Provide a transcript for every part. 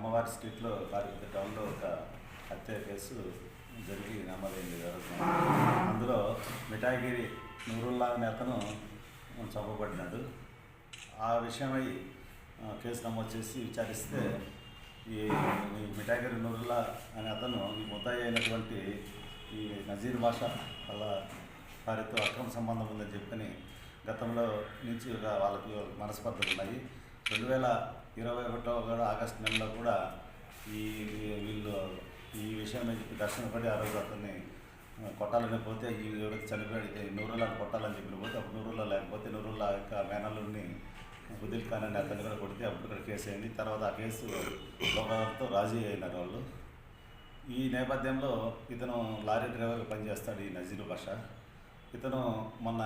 అమ్మవారి స్ట్రీట్లో కారిపేట టౌన్లో ఒక హత్య కేసు జరిగి నమోదైంది. అందులో మిఠాయిగిరి నూరుల్లా అనే అతను చంపబడినాడు. ఆ విషయమై కేసు నమోదు చేసి విచారిస్తే ఈ మిఠాయిగిరి నూరుల్లా అనే అతను ఈ ముద్దాయి అయినటువంటి ఈ నజీర్ బాషా వాళ్ళ వారితో అక్రమ సంబంధం ఉందని చెప్పని గతంలో నుంచి వాళ్ళకి మనస్పర్ధలు ఉన్నాయి. 2021 కూడా ఆగస్టు నెలలో కూడా వీళ్ళు ఈ విషయమే చెప్పి దర్శనం పడి ఆ రోజు అతన్ని కొట్టాలని పోతే ఈ ఎవరైతే చనిపోయాడితే నూరుల్లాని కొట్టాలని చెప్పిన పోతే అప్పుడు నూరుల్లా లేకపోతే నూరుల్లా యొక్క మేనల్లుడిని బుదిల్ ఖాన్ అని అతన్ని కూడా కొడితే అప్పుడు ఇక్కడ కేసు అయింది. తర్వాత ఆ కేసు లోకాలతో రాజీ అయినారు వాళ్ళు. ఈ నేపథ్యంలో ఇతను లారీ డ్రైవర్గా పనిచేస్తాడు ఈ నజీర్ బాషా. ఇతను మొన్న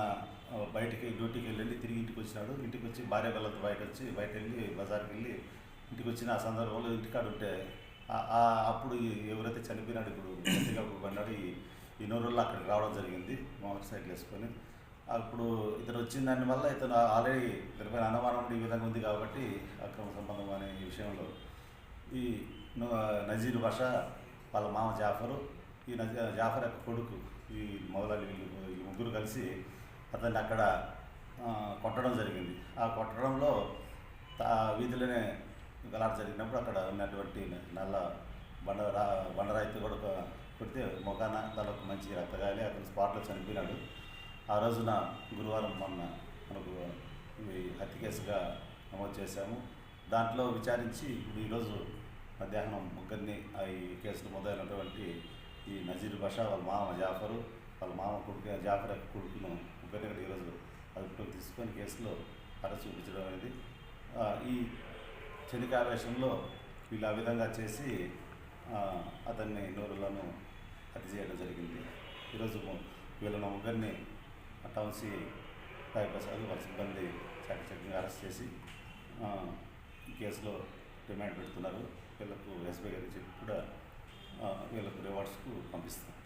బయటికి డ్యూటీకి వెళ్ళి తిరిగి ఇంటికి వచ్చినాడు. ఇంటికి వచ్చి భార్య పిల్లలతో బయట వెళ్ళి బజార్కి వెళ్ళి ఇంటికి వచ్చిన ఆ సందర్భంలో ఇంటికాడు ఉంటే అప్పుడు ఎవరైతే చనిపోయినాడు ఇప్పుడు గట్టిగా పడినాడు ఈ నూరుల్లో అక్కడికి రావడం జరిగింది మోటార్ సైకిల్ వేసుకొని. అప్పుడు ఇతను వచ్చిన దానివల్ల ఇతను ఆల్రెడీ ఇతనిపైన అనుమానం ఈ విధంగా ఉంది కాబట్టి అక్రమ సంబంధం అనే ఈ విషయంలో ఈ నజీర్ బాషా వాళ్ళ మామ జాఫరు, ఈ జాఫర్ యొక్క కొడుకు ఈ మొదలైన వీళ్ళు ముగ్గురు కలిసి అతన్ని అక్కడ కొట్టడం జరిగింది. ఆ కొట్టడంలో వీధిలోనే గలాట జరిగినప్పుడు అక్కడ ఉన్నటువంటి నల్ల బండరాయితో కూడా కొడితే మొగాన తలకు మంచి రక్తగాలి అతను స్పాట్లో చనిపోయినాడు. ఆ రోజున గురువారం మొన్న మనకు ఈ హత్య కేసుగా నమోదు చేశాము. దాంట్లో విచారించి ఇప్పుడు ఈరోజు మధ్యాహ్నం ముగ్గురిని ఈ కేసులో మొదలైనటువంటి ఈ నజీర్ బాషా వాళ్ళ మామ జాఫరు, వాళ్ళ మామ కొడుకు జాఫర్ యొక్క కొడుకును ముగ్గురిని కూడా ఈరోజు అదుపులోకి తీసుకొని కేసులో అరెస్ట్ చూపించడం అనేది ఈ చెలికావేశంలో వీళ్ళు ఆ విధంగా చేసి అతన్ని నూరులను హత్య చేయడం జరిగింది. ఈరోజు వీళ్ళను ముగ్గురిని టౌన్సీ రాయప్రసాద్ వాళ్ళ సిబ్బంది చక్కచక్కగా అరెస్ట్ చేసి ఈ కేసులో డిమాండ్ పెడుతున్నారు. వీళ్ళకు ఎస్పీ గారికి చెప్పి కూడా వీళ్ళకు రివార్డ్స్కు పంపిస్తారు.